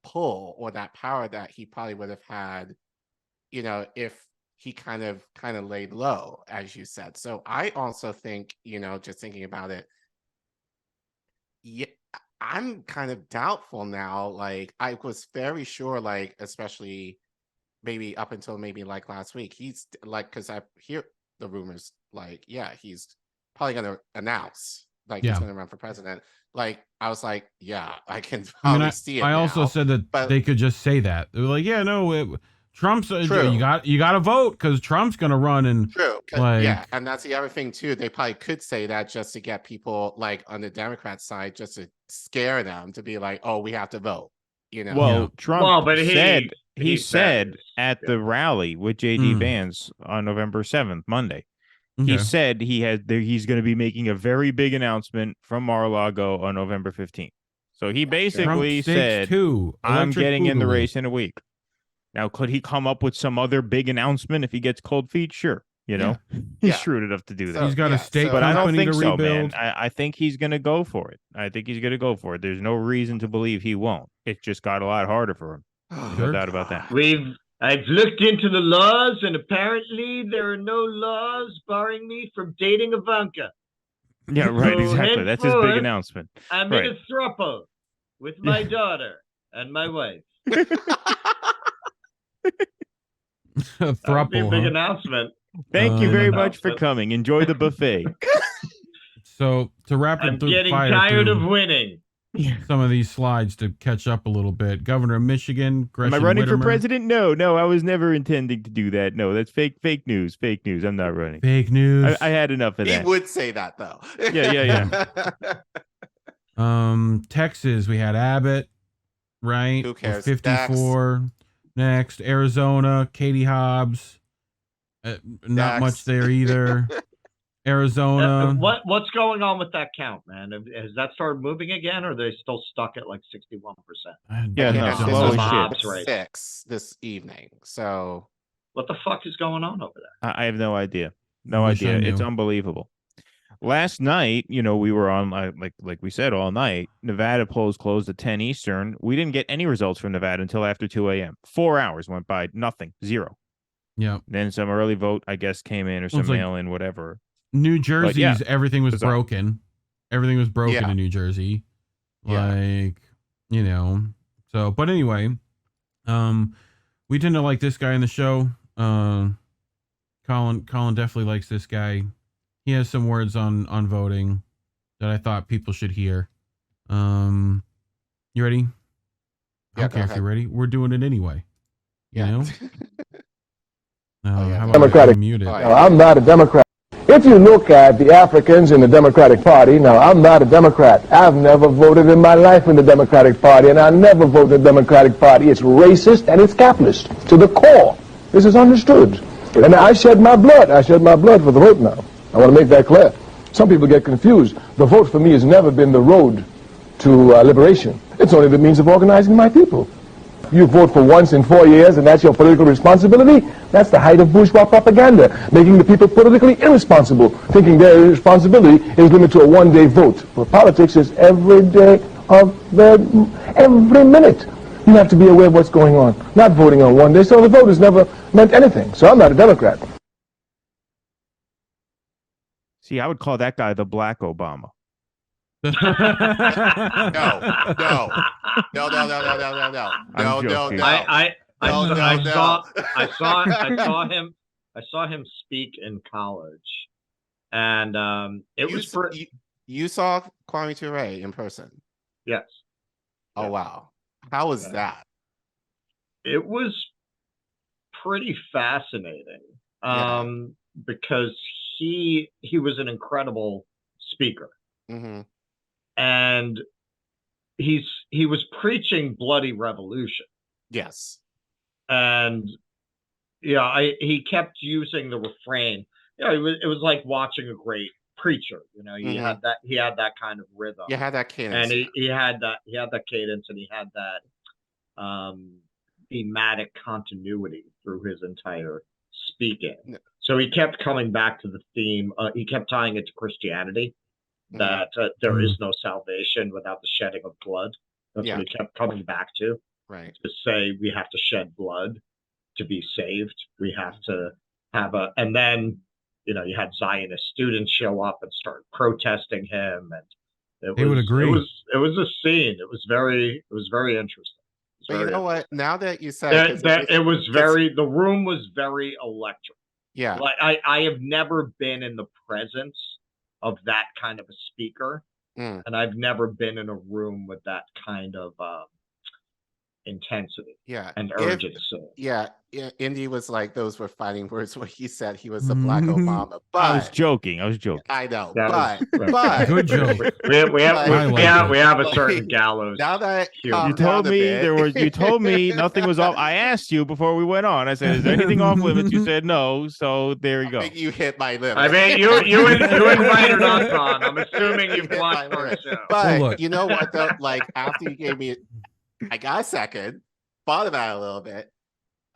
pull or that power that he probably would have had if he kind of laid low, as you said. So I also think, just thinking about it, yeah, I'm kind of doubtful now. Like, I was very sure, like, especially maybe up until maybe like last week, he's like, because I hear the rumors, like, yeah, he's probably going to announce, like, he's going to run for president. Like, I was like, yeah, I can probably see it. I also said that they could just say that. They were like, yeah, no, Trump's you got to vote because Trump's going to run. And yeah, and that's the other thing too. They probably could say that just to get people like on the Democrat side, just to scare them to be like, oh, we have to vote. Well, Trump said he said at the rally with JD Vance on November 7th, Monday. He said he's going to be making a very big announcement from Mar-a-Lago on November 15th. So he basically said, I'm getting in the race in a week. Now, could he come up with some other big announcement if he gets cold feet? Sure. He's shrewd enough to do that. He's got a state but I don't think so, rebuild. man. I think he's going to go for it. There's no reason to believe he won't. It just got a lot harder for him. No doubt about that. I've looked into the laws, and apparently there are no laws barring me from dating Ivanka. Yeah, right, so exactly. That's his big announcement. I'm in a throuple with my daughter and my wife. A throuple, big announcement. Thank you very much for coming. Enjoy the buffet. So to wrap it, I'm getting tired of winning. Some of these slides to catch up a little bit. Governor of Michigan, Gretchen Am I running Whitmer. for president? No, I was never intending to do that. No, that's fake news. Fake news. I'm not running. Fake news. I had enough of that. He would say that though. Yeah. Texas, we had Abbott, right? Who cares? 54. Next, Arizona, Katie Hobbs. Not much there either. Arizona. What's going on with that count, man? Has that started moving again, or are they still stuck at like 61%? Yeah, slow shit. 6 this evening. So what the fuck is going on over there? I have no idea. No idea. It's unbelievable. Last night, we were on like we said all night. Nevada polls closed at 10 Eastern. We didn't get any results from Nevada until after 2 a.m. 4 hours went by, nothing, zero. Yeah. Then some early vote, I guess, came in, or some mail-in, whatever. New Jersey's everything was broken. Everything was broken in New Jersey. So, but anyway, we tend to like this guy in the show. Colin definitely likes this guy. He has some words on voting that I thought people should hear. You ready? I don't care if you're ready. We're doing it anyway. Yeah. Democratic. No, I'm not a Democrat. If you look at the Africans in the Democratic Party, now I'm not a Democrat. I've never voted in my life in the Democratic Party, and I never vote in the Democratic Party. It's racist and it's capitalist to the core. This is understood. And I shed my blood. I shed my blood for the vote now. I want to make that clear. Some people get confused. The vote for me has never been the road to liberation. It's only the means of organizing my people. You vote for once in 4 years, and that's your political responsibility. That's the height of bourgeois propaganda, making the people politically irresponsible, thinking their responsibility is limited to a one-day vote. But politics is every day of every minute. You have to be aware of what's going on, not voting on one day. So the vote has never meant anything. So I'm not a Democrat. See, I would call that guy the Black Obama. No. I saw him speak in college, and you saw Kwame Ture in person. Yes. Oh wow, how was that? It was pretty fascinating, because he was an incredible speaker. Mm-hmm. And he was preaching bloody revolution. Yes. And he kept using the refrain. It was like watching a great preacher. He had that kind of rhythm. You had that cadence. And he had that cadence, and he had that thematic continuity through his entire speaking. No. So he kept coming back to the theme. He kept tying it to Christianity. That there is no salvation without the shedding of blood. That's what he kept coming back to. Right. To say we have to shed blood. to be saved. We have to have and then, you had Zionist students show up and start protesting him, and They would agree. It was a scene. It was very interesting. But you know what? Now that you said the room was very electric. Yeah. Like I have never been in the presence of that kind of a speaker, and I've never been in a room with that kind of intensity and urgency. Indy was like, those were fighting words where he said he was the Black Obama. But I was joking. I know, but good joke. We have a certain gallows. Now that you told me you told me nothing was off. I asked you before we went on. I said, "Is there anything off limits?" You said no. So there you go. I think you hit my limit. I mean, you invited us on. I'm assuming you've watched our show. But you know what though? Like after you gave me, I got a second, thought about it a little bit.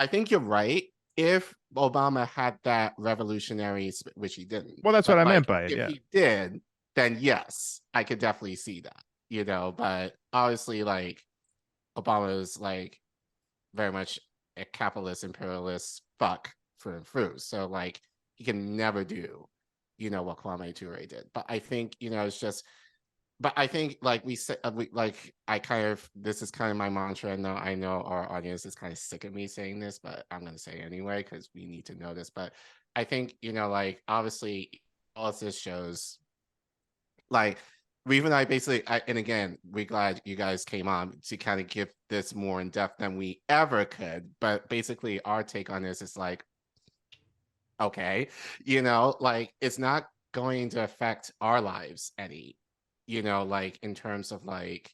I think you're right. If Obama had that revolutionary, which he didn't. Well, that's what I meant by it. If he did, then yes, I could definitely see that. But obviously, like Obama is like very much a capitalist imperialist fuck through and through. So like he can never do, what Kwame Ture did. But I think it's just. But I think, like we said, this is kind of my mantra. And now I know our audience is kind of sick of me saying this, but I'm going to say it anyway because we need to know this. But I think, like obviously all of this shows, like Reeve and I basically, and again, we're glad you guys came on to kind of give this more in depth than we ever could. But basically, our take on this is like, okay, like it's not going to affect our lives any. Like in terms of like,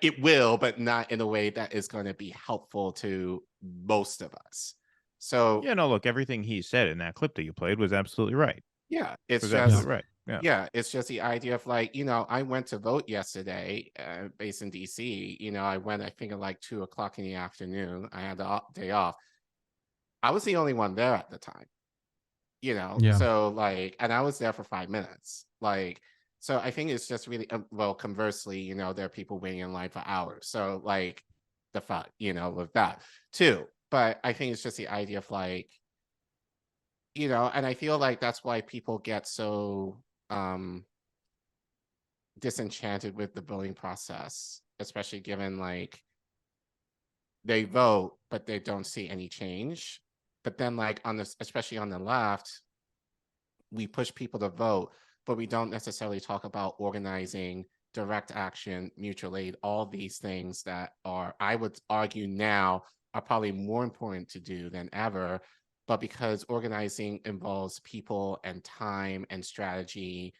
it will, but not in a way that is going to be helpful to most of us. So look, everything he said in that clip that you played was absolutely right. Yeah, it's just right. Yeah, it's just the idea of like, I went to vote yesterday, based in DC. I went, I think at like 2:00 in the afternoon. I had the day off. I was the only one there at the time. So like, and I was there for 5 minutes. Like. So I think it's just really, conversely, there are people waiting in line for hours. So like the fuck, with that too. But I think it's just the idea of like, and I feel like that's why people get so disenchanted with the voting process, especially given like they vote, but they don't see any change. But then like especially on the left, we push people to vote, but we don't necessarily talk about organizing, direct action, mutual aid, all these things that are, I would argue now, are probably more important to do than ever. But because organizing involves people and time and strategy,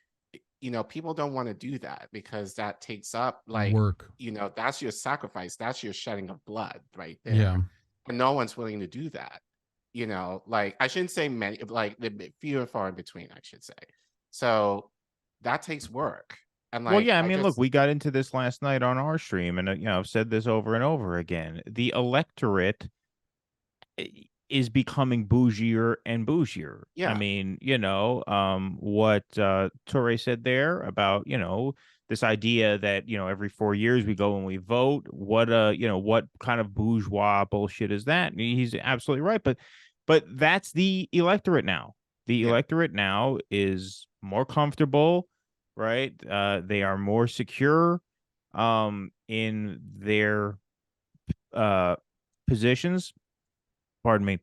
people don't want to do that because that takes up like work. That's your sacrifice. That's your shedding of blood right there. Yeah. And no one's willing to do that. Like I shouldn't say many, like the few and far in between, I should say. So that takes work. And like, well, yeah, I mean, look, we got into this last night on our stream, and I've said this over and over again. The electorate is becoming bougier and bougier. Yeah. I mean, what Ture said there about, this idea that, every 4 years we go and we vote. What kind of bourgeois bullshit is that? He's absolutely right. But that's the electorate now. The electorate now is more comfortable, right? They are more secure in their positions. Pardon me.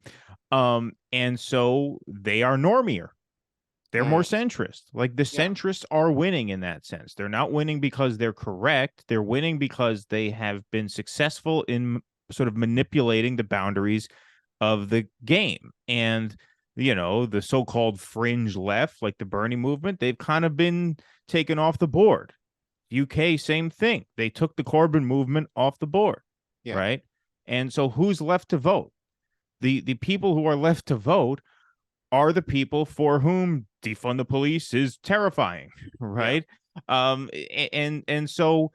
And so they are normier. They're more centrist. Like the centrists are winning in that sense. They're not winning because they're correct. They're winning because they have been successful in sort of manipulating the boundaries of the game. And the so-called fringe left, like the Bernie movement, they've kind of been taken off the board. UK, same thing. They took the Corbyn movement off the board, right? And so who's left to vote? The people who are left to vote are the people for whom defund the police is terrifying, right? And so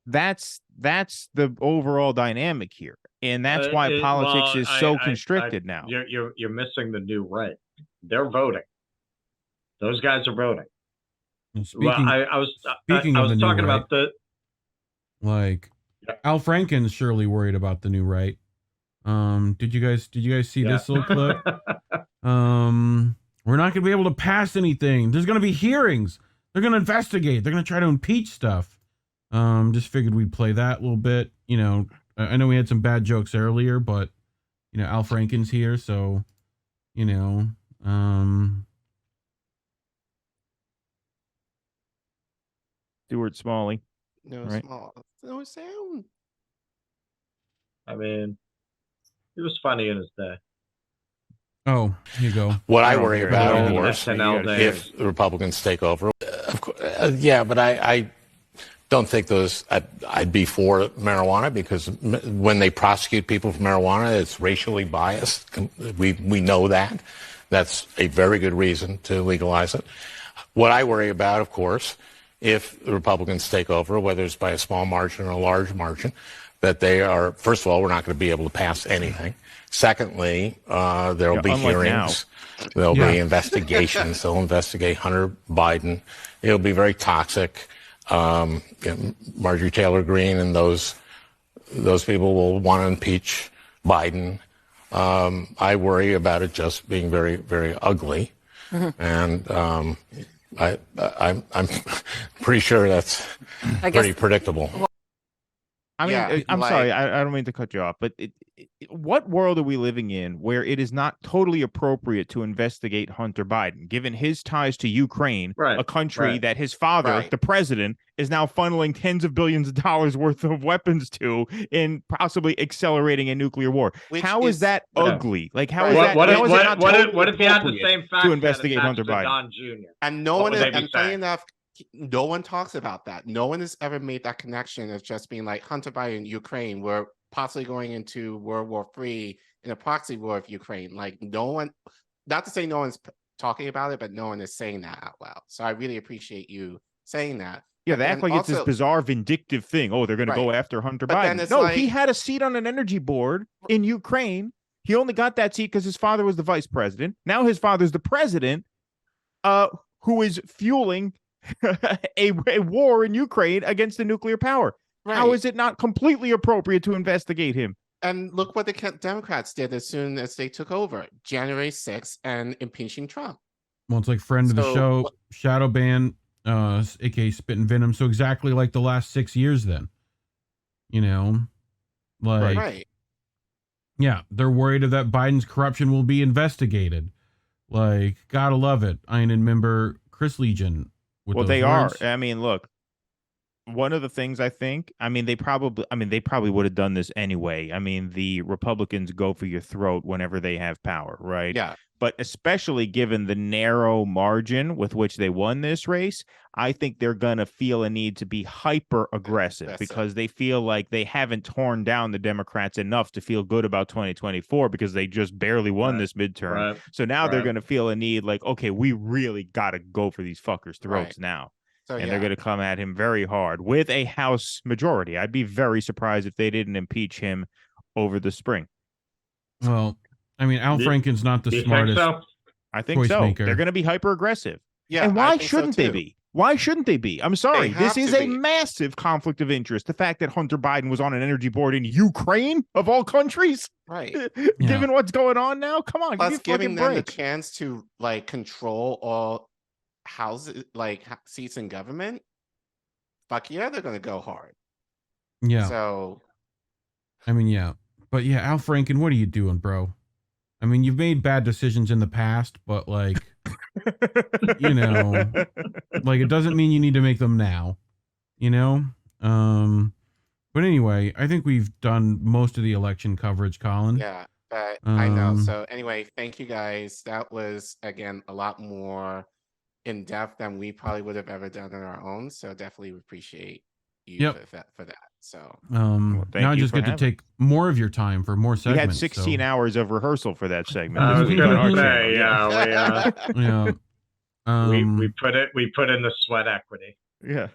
that's the overall dynamic here. And that's why politics is so constricted now. You're missing the new right. They're voting. Those guys are voting. I was talking about Al Franken's surely worried about the new right. Did you guys see this little clip? We're not gonna be able to pass anything. There's gonna be hearings. They're gonna investigate. They're gonna try to impeach stuff. Just figured we'd play that a little bit. You know, I know we had some bad jokes earlier, but you know, Al Franken's here, so you know, Stuart Smalley. No Right. small, no sound. I mean, he was funny in his day. oh, here you go. What I don't worry hear it. about, Yeah, of yeah, course, SNL days. if the Republicans take over, of course, yeah, but I don't think I'd be for marijuana because when they prosecute people for marijuana, it's racially biased. We know that. That's a very good reason to legalize it. What I worry about, of course, if the Republicans take over, whether it's by a small margin or a large margin, that they are, first of all, we're not going to be able to pass anything. Secondly, there'll be hearings. There'll be investigations. They'll investigate Hunter Biden. It'll be very toxic. Marjorie Taylor Greene and those people will want to impeach Biden. I worry about it just being very, very ugly. And I'm pretty sure that's pretty predictable. I mean, I'm sorry, I don't mean to cut you off, but what world are we living in where it is not totally appropriate to investigate Hunter Biden, given his ties to Ukraine, a country that his father, the president, is now funneling tens of billions of dollars worth of weapons to in possibly accelerating a nuclear war? How is that ugly? Like, how is that? What if he had the same fact to investigate Hunter Biden? Don Jr. And no one, and funny enough, no one talks about that. No one has ever made that connection of just being like Hunter Biden, Ukraine, we're possibly going into World War III in a proxy war of Ukraine. Like no one, not to say no one's talking about it, but no one is saying that out loud. So I really appreciate you saying that. Yeah, they act like it's this bizarre vindictive thing. Oh, they're going to go after Hunter Biden. No, he had a seat on an energy board in Ukraine. He only got that seat because his father was the vice president. Now his father's the president, who is fueling a war in Ukraine against the nuclear power. How is it not completely appropriate to investigate him? And look what the Democrats did as soon as they took over, January 6th and impeaching Trump. Well, it's like friend of the show, Shadow Ban, aka Spit and Venom. So exactly like the last 6 years then. You know? Like, yeah, they're worried that Biden's corruption will be investigated. Like, gotta love it. I remember Chris Legion. Well, they are. I mean, look, one of the things I think, they probably would have done this anyway. I mean, the Republicans go for your throat whenever they have power, right? Yeah. But especially given the narrow margin with which they won this race, I think they're going to feel a need to be hyper aggressive because they feel like they haven't torn down the Democrats enough to feel good about 2024 because they just barely won this midterm. So now they're going to feel a need like, okay, we really got to go for these fuckers' throats now. So, and they're going to come at him very hard with a House majority. I'd be very surprised if they didn't impeach him over the spring. Well, I mean, Al Franken's not the smartest. I think so. Maker. They're going to be hyper aggressive. Yeah, and why shouldn't they be? Why shouldn't they be? I'm sorry. This is a massive conflict of interest. The fact that Hunter Biden was on an energy board in Ukraine, of all countries, given what's going on now, come on. Plus, giving them the break. chance to like control all houses, like seats in government. Fuck yeah, they're going to go hard. Yeah. So, I mean, yeah, but yeah, Al Franken, what are you doing, bro? I mean, you've made bad decisions in the past, but like, you know, like it doesn't mean you need to make them now, you know? But anyway, I think we've done most of the election coverage, Collin. Yeah, but I know. So anyway, thank you guys. That was, again, a lot more in depth than we probably would have ever done on our own. So definitely appreciate you for that. So now I just get to take more of your time for more segments. We had 16 hours of rehearsal for that segment. I was going to say, we put in the sweat equity. Yeah.